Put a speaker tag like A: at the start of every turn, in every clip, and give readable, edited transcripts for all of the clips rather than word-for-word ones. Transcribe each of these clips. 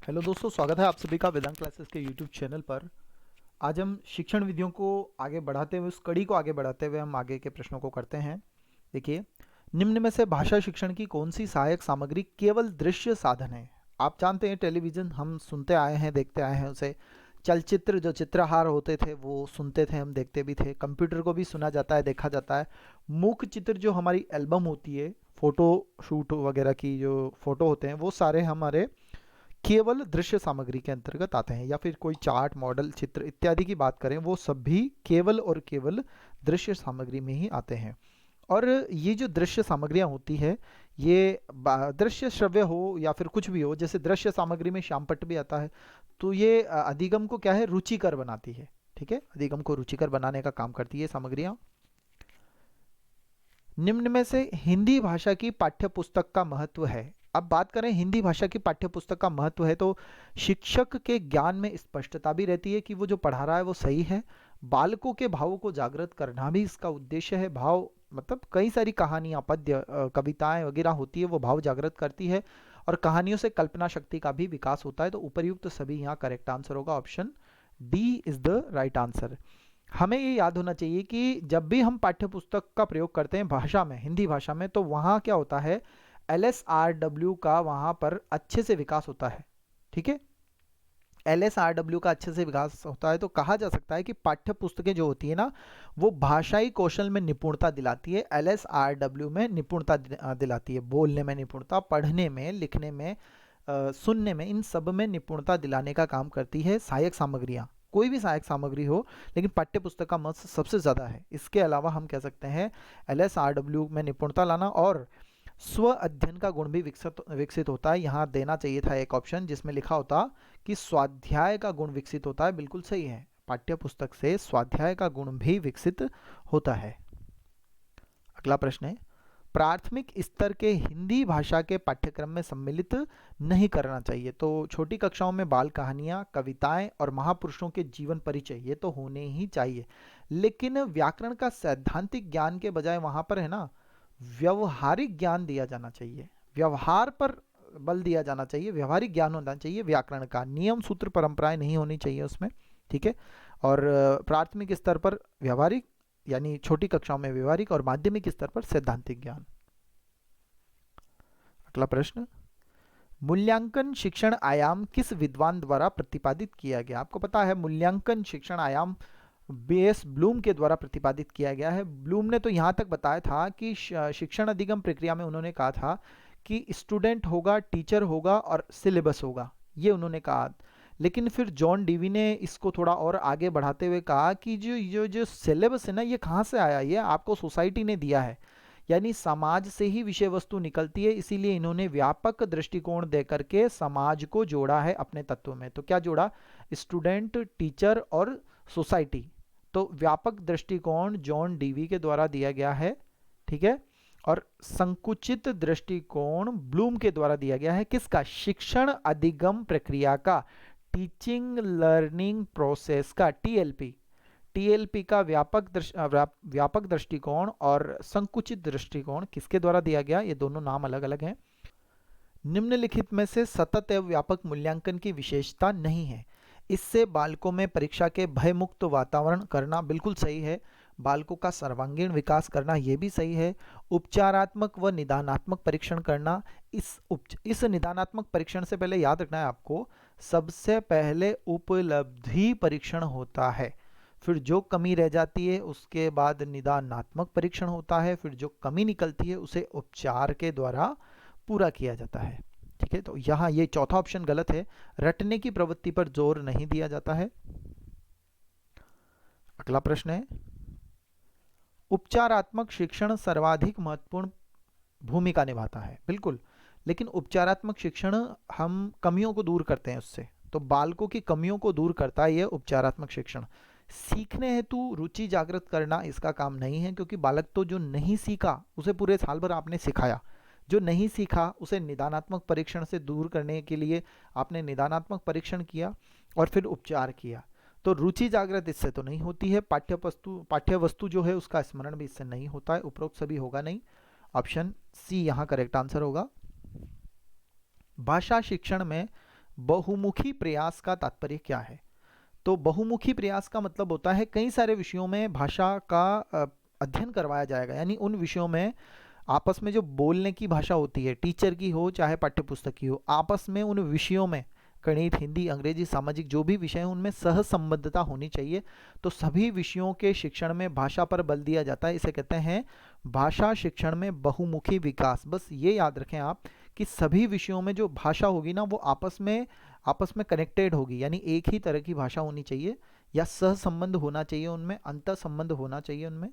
A: Hello दोस्तों, स्वागत है आप सभी का वेदांत क्लासेस के यूट्यूब चैनल पर। आज हम शिक्षण विधियों को आगे बढ़ाते हुए, उस कड़ी को आगे बढ़ाते हुए हम आगे के प्रश्नों को करते हैं। देखिए, निम्न में से भाषा शिक्षण की कौन सी सहायक सामग्री केवल दृश्य साधन है? आप जानते हैं टेलीविज़न हम सुनते आए हैं, देखते आए हैं उसे। चलचित्र जो चित्रहार होते थे वो सुनते थे, हम देखते भी थे। कंप्यूटर को भी सुना जाता है, देखा जाता है। मूक चित्र जो हमारी एल्बम होती है, फ़ोटो शूट वगैरह की जो फ़ोटो होते हैं, वो सारे हमारे केवल दृश्य सामग्री के अंतर्गत आते हैं। या फिर कोई चार्ट, मॉडल, चित्र इत्यादि की बात करें, वो सब भी केवल और केवल दृश्य सामग्री में ही आते हैं। और ये जो दृश्य सामग्रियां होती है, ये दृश्य श्रव्य हो या फिर कुछ भी हो, जैसे दृश्य सामग्री में श्यामपट्ट भी आता है, तो ये अधिगम को क्या है, रुचिकर बनाती है। ठीक है, अधिगम को रुचिकर बनाने का काम करती है सामग्रियां। निम्न में से हिंदी भाषा की पाठ्य पुस्तक का महत्व है। अब बात करें हिंदी भाषा की पाठ्य पुस्तक का महत्व है, तो शिक्षक के ज्ञान में स्पष्टता भी रहती है कि वो जो पढ़ा रहा है वो सही है। बालकों के भावों को जागृत करना भी इसका उद्देश्य है। भाव मतलब कई सारी कहानियां, पद्य, कविताएं वगैरह होती है, वो भाव जागृत करती है। और कहानियों से कल्पना शक्ति का भी विकास होता है। तो उपर्युक्त सभी यहाँ करेक्ट आंसर होगा। Option D is the right answer. हमें ये याद होना चाहिए कि जब भी हम पाठ्य पुस्तक का प्रयोग करते हैं भाषा में, हिंदी भाषा में, तो वहाँ क्या होता है, LSRW का वहाँ पर अच्छे से विकास होता है। ठीक है, LSRW का अच्छे से विकास होता है। तो कहा जा सकता है कि पाठ्य पुस्तकें जो होती है ना, वो भाषाई कौशल में निपुणता दिलाती है। LSRW में निपुणता दिलाती है, बोलने में निपुणता, पढ़ने में, लिखने में, सुनने में, इन सब में निपुणता दिलाने का काम करती है सहायक सामग्रियाँ। कोई भी सहायक सामग्री हो, लेकिन पाठ्य पुस्तक का महत्व सबसे ज़्यादा है। इसके अलावा हम कह सकते हैं LSRW में निपुणता लाना और स्व अध्ययन का गुण भी विकसित विकसित होता है। यहाँ देना चाहिए था एक ऑप्शन जिसमें लिखा होता कि स्वाध्याय का गुण विकसित होता है। बिल्कुल सही है, पाठ्य पुस्तक से स्वाध्याय का गुण भी विकसित होता है। अगला प्रश्न है, प्राथमिक स्तर के हिंदी भाषा के पाठ्यक्रम में सम्मिलित नहीं करना चाहिए। तो छोटी कक्षाओं में बाल कहानियाँ, कविताएं और महापुरुषों के जीवन परिचय ये तो होने ही चाहिए, लेकिन व्याकरण का सैद्धांतिक ज्ञान के बजाय वहाँ पर है ना, व्यवहारिक ज्ञान दिया जाना चाहिए। व्यवहार पर बल दिया जाना चाहिए, व्यवहारिक ज्ञान होना चाहिए। व्याकरण का नियम, सूत्र, परंपराएं नहीं होनी चाहिए उसमें। ठीक है, और प्राथमिक स्तर पर व्यवहारिक, यानी छोटी कक्षाओं में व्यवहारिक, और माध्यमिक स्तर पर सैद्धांतिक ज्ञान। अगला प्रश्न, मूल्यांकन शिक्षण आयाम किस विद्वान द्वारा प्रतिपादित किया गया? आपको पता है मूल्यांकन शिक्षण आयाम बेस ब्लूम के द्वारा प्रतिपादित किया गया है। ब्लूम ने तो यहाँ तक बताया था कि शिक्षण अधिगम प्रक्रिया में उन्होंने कहा था कि स्टूडेंट होगा, टीचर होगा और सिलेबस होगा, ये उन्होंने कहा। लेकिन फिर जॉन डीवी ने इसको थोड़ा और आगे बढ़ाते हुए कहा कि जो जो जो सिलेबस है ना, ये कहाँ से आया, ये आपको सोसाइटी ने दिया है, यानी समाज से ही विषय वस्तु निकलती है। इसीलिए इन्होंने व्यापक दृष्टिकोण देकर के समाज को जोड़ा है अपने तत्व में। तो क्या जोड़ा? स्टूडेंट, टीचर और सोसाइटी। तो व्यापक दृष्टिकोण जॉन डीवी के द्वारा दिया गया है। ठीक है, और संकुचित दृष्टिकोण ब्लूम के द्वारा दिया गया है। किसका? शिक्षण अधिगम प्रक्रिया का, टीचिंग लर्निंग प्रोसेस का, टीएलपी। टीएलपी का व्यापक दृष्टिकोण और संकुचित दृष्टिकोण किसके द्वारा दिया गया? ये दोनों नाम अलग अलग हैं। निम्नलिखित में से सतत एवं व्यापक मूल्यांकन की विशेषता नहीं है। इससे बालकों में परीक्षा के भयमुक्त वातावरण करना, बिल्कुल सही है। बालकों का सर्वांगीण विकास करना, ये भी सही है। उपचारात्मक व निदानात्मक परीक्षण करना। इस निदानात्मक परीक्षण से पहले याद रखना है आपको, सबसे पहले उपलब्धि परीक्षण होता है, फिर जो कमी रह जाती है उसके बाद निदानात्मक परीक्षण होता है, फिर जो कमी निकलती है उसे उपचार के द्वारा पूरा किया जाता है। ठीक है, तो यहाँ ये चौथा ऑप्शन गलत है, रटने की प्रवृत्ति पर जोर नहीं दिया जाता है। अगला प्रश्न है, उपचारात्मक शिक्षण सर्वाधिक महत्वपूर्ण भूमिका निभाता है। बिल्कुल, लेकिन उपचारात्मक शिक्षण हम कमियों को दूर करते हैं उससे, तो बालकों की कमियों को दूर करता है यह उपचारात्मक शिक्षण। सीखने हेतु रुचि जागृत करना इसका काम नहीं है, क्योंकि बालक तो जो नहीं सीखा उसे पूरे साल भर आपने सिखाया, जो नहीं सीखा उसे निदानात्मक परीक्षण से दूर करने के लिए आपने निदानात्मक परीक्षण किया और फिर उपचार किया। तो रुचि जागृत इससे तो नहीं होती है। पाठ्य वस्तु जो है उसका स्मरण भी इससे नहीं होता है। उपरोक्त सभी होगा नहीं, ऑप्शन सी यहाँ करेक्ट आंसर होगा। भाषा शिक्षण में बहुमुखी प्रयास का तात्पर्य क्या है? तो बहुमुखी प्रयास का मतलब होता है कई सारे विषयों में भाषा का अध्ययन करवाया जाएगा, यानी उन विषयों में आपस में जो बोलने की भाषा होती है, टीचर की हो चाहे पाठ्यपुस्तक की हो, आपस में उन विषयों में गणित, हिंदी, अंग्रेजी, सामाजिक जो भी विषय हैं उनमें सहसंबद्धता होनी चाहिए। तो सभी विषयों के शिक्षण में भाषा पर बल दिया जाता है, इसे कहते हैं भाषा शिक्षण में बहुमुखी विकास। बस ये याद रखें आप कि सभी विषयों में जो भाषा होगी ना वो आपस में कनेक्टेड होगी, यानी एक ही तरह की भाषा होनी चाहिए या सहसंबंध होना चाहिए, उनमें अंतर संबंध होना चाहिए उनमें।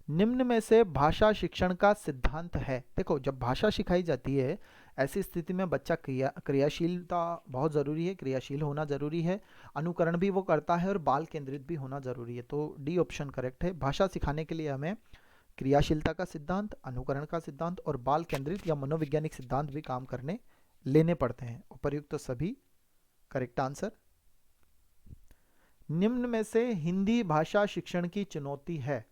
A: निम्न में से भाषा शिक्षण का सिद्धांत है। देखो, जब भाषा सिखाई जाती है ऐसी स्थिति में बच्चा क्रियाशीलता बहुत ज़रूरी है, क्रियाशील होना ज़रूरी है, अनुकरण भी वो करता है और बाल केंद्रित भी होना ज़रूरी है। तो डी ऑप्शन करेक्ट है। भाषा सिखाने के लिए हमें क्रियाशीलता का सिद्धांत, अनुकरण का सिद्धांत और बाल केंद्रित या मनोवैज्ञानिक सिद्धांत भी काम करने लेने पड़ते हैं। उपर्युक्त तो सभी करेक्ट आंसर। निम्न में से हिंदी भाषा शिक्षण की चुनौती है।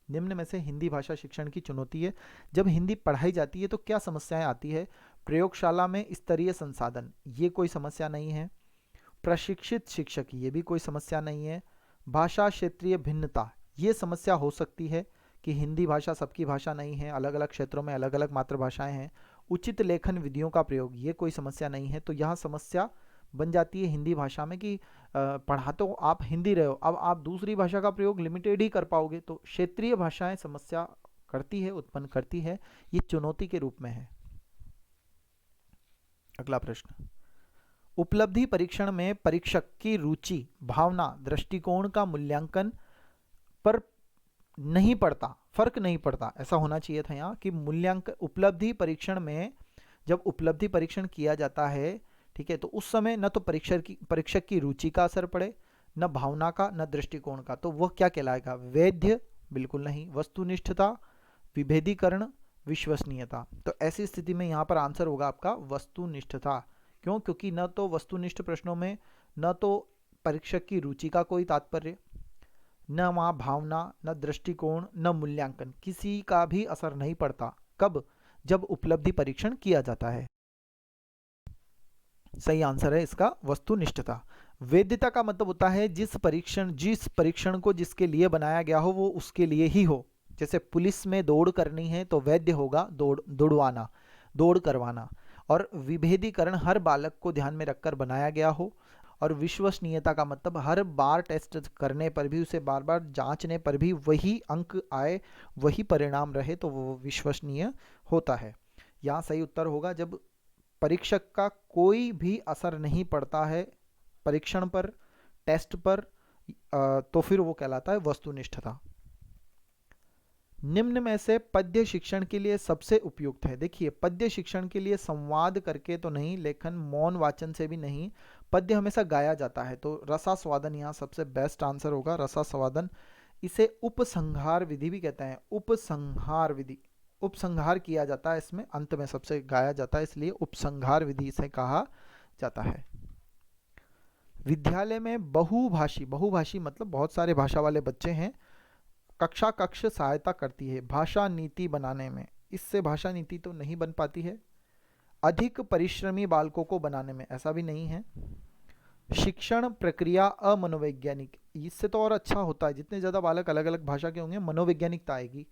A: निम्न में से हिंदी भाषा शिक्षण की चुनौती है। जब हिंदी पढ़ाई जाती है तो क्या समस्याएं आती है? प्रयोगशाला में स्तरीय संसाधन, ये कोई समस्या नहीं है। प्रशिक्षित शिक्षक, ये भी कोई समस्या नहीं है। भाषा क्षेत्रीय भिन्नता, ये समस्या हो सकती है कि हिंदी भाषा सबकी भाषा नहीं है, अलग अलग क्षेत्रों में अलग अलग मातृभाषाएं हैं। उचित लेखन विधियों का प्रयोग, ये कोई समस्या नहीं है। तो यहाँ समस्या बन जाती है हिंदी भाषा में कि पढ़ा तो आप हिंदी रहे हो, अब आप दूसरी भाषा का प्रयोग लिमिटेड ही कर पाओगे। तो क्षेत्रीय भाषाएं समस्या करती है, उत्पन्न करती है, ये चुनौती के रूप में है। अगला प्रश्न, उपलब्धि परीक्षण में परीक्षक की रुचि, भावना, दृष्टिकोण का मूल्यांकन पर नहीं पड़ता, फर्क नहीं पड़ता, ऐसा होना चाहिए था यहाँ कि मूल्यांकन उपलब्धि परीक्षण में जब उपलब्धि परीक्षण किया जाता है, ठीक है, तो उस समय न तो परीक्षक की रुचि का असर पड़े, न भावना का, न दृष्टिकोण का, तो वह क्या कहलाएगा? वैध? बिल्कुल नहीं। वस्तुनिष्ठता, विभेदीकरण, विश्वसनीयता। तो ऐसी स्थिति में यहाँ पर आंसर होगा आपका वस्तुनिष्ठता। क्यों? क्योंकि न तो वस्तुनिष्ठ प्रश्नों में न तो परीक्षक की रुचि का कोई तात्पर्य, न वहाँ भावना, न दृष्टिकोण, न मूल्यांकन, किसी का भी असर नहीं पड़ता। कब? जब उपलब्धि परीक्षण किया जाता है। सही आंसर है इसका वस्तुनिष्ठता। वैधता का मतलब होता है जिस परीक्षण को जिसके लिए बनाया गया हो वो उसके लिए ही हो। जैसे पुलिस में दौड़ करनी है तो वैध होगा दौड़ करवाना। और विभेदीकरण हर बालक को ध्यान में रखकर बनाया गया हो। और विश्वसनीयता का मतलब हर बार टेस्ट करने पर भी, उसे बार बार जांचने पर भी वही अंक आए, वही परिणाम रहे, तो वो विश्वसनीय होता है। यहाँ सही उत्तर होगा जब परीक्षक का कोई भी असर नहीं पड़ता है परीक्षण पर, टेस्ट पर, तो फिर वो कहलाता है वस्तुनिष्ठता। निम्न में से पद्य शिक्षण के लिए सबसे उपयुक्त है। देखिए, पद्य शिक्षण के लिए संवाद करके तो नहीं, लेखन मौन वाचन से भी नहीं, पद्य हमेशा गाया जाता है। तो रसास्वादन यहाँ सबसे बेस्ट आंसर होगा, रसास्वादन। इसे उपसंहार विधि भी कहते हैं, उपसंहार विधि, उपसंहार किया जाता है इसमें, अंत में सबसे गाया जाता है, इसलिए उपसंहार विधि इसे कहा जाता है। विद्यालय में बहुभाषी मतलब बहुत सारे भाषा वाले बच्चे हैं, कक्ष सहायता करती है भाषा नीति बनाने में। इससे भाषा नीति तो नहीं बन पाती है। अधिक परिश्रमी बालकों को बनाने में, ऐसा भी नहीं है। शिक्षण प्रक्रिया अमनोवैज्ञानिक, इससे तो और अच्छा होता है, जितने ज़्यादा बालक अलग अलग भाषा के होंगे मनोवैज्ञानिकता आएगी।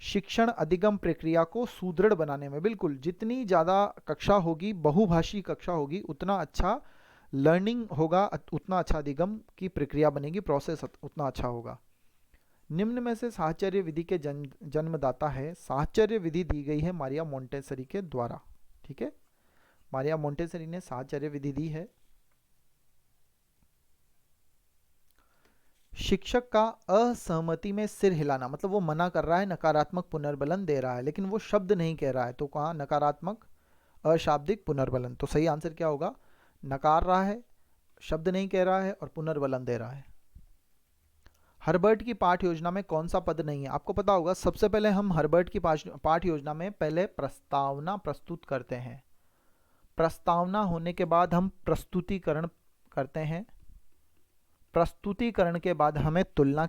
A: शिक्षण अधिगम प्रक्रिया को सुदृढ़ बनाने में, बिल्कुल, जितनी ज़्यादा कक्षा होगी, बहुभाषी कक्षा होगी, उतना अच्छा लर्निंग होगा, उतना अच्छा अधिगम की प्रक्रिया बनेगी, प्रोसेस उतना अच्छा होगा। निम्न में से साहचर्य विधि के जन्मदाता है। साहचर्य विधि दी गई है मारिया मोंटेसरी के द्वारा, ठीक है, मारिया मोंटेसरी ने साहचर्य विधि दी है। शिक्षक का असहमति में सिर हिलाना, मतलब वो मना कर रहा है, नकारात्मक पुनर्बलन दे रहा है, लेकिन वो शब्द नहीं कह रहा है, तो कहाँ नकारात्मक अशाब्दिक पुनर्बलन। तो सही आंसर क्या होगा? नकार रहा है, शब्द नहीं कह रहा है और पुनर्बलन दे रहा है। हर्बर्ट की पाठ योजना में कौन सा पद नहीं है? आपको पता होगा, सबसे पहले हम हर्बर्ट की पाठ योजना में पहले प्रस्तावना प्रस्तुत करते हैं, प्रस्तावना होने के बाद हम प्रस्तुतिकरण करते हैं, प्रस्तुतिकरण के बाद हमें तुलना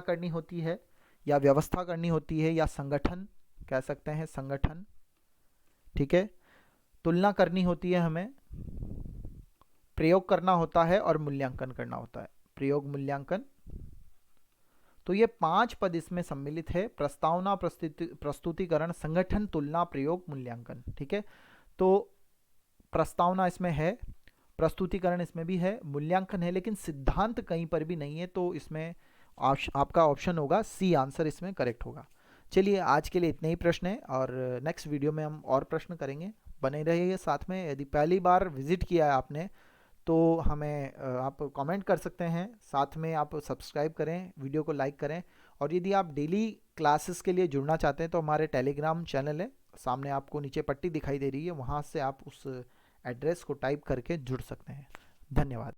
A: करनी होती है, या व्यवस्था करनी होती है, या संगठन कह सकते हैं, संगठन, ठीक है, तुलना करनी होती है हमें, प्रयोग करना होता है और मूल्यांकन करना होता है। प्रयोग, मूल्यांकन, तो ये 5 पद इसमें सम्मिलित है। प्रस्तावना, प्रस्तुतिकरण, संगठन, तुलना, प्रयोग, मूल्यांकन। ठीक है, तो प्रस्तावना इसमें है, प्रस्तुतिकरण इसमें भी है, मूल्यांकन है, लेकिन सिद्धांत कहीं पर भी नहीं है, तो इसमें आपका ऑप्शन होगा सी, आंसर इसमें करेक्ट होगा। चलिए, आज के लिए इतने ही प्रश्न हैं और नेक्स्ट वीडियो में हम और प्रश्न करेंगे। बने रहिए साथ में। यदि पहली बार विजिट किया है आपने तो हमें आप कमेंट कर सकते हैं, साथ में आप सब्सक्राइब करें, वीडियो को लाइक करें। और यदि आप डेली क्लासेस के लिए जुड़ना चाहते हैं तो हमारे टेलीग्राम चैनल है, सामने आपको नीचे पट्टी दिखाई दे रही है, वहाँ से आप उस एड्रेस को टाइप करके जुड़ सकते हैं। धन्यवाद।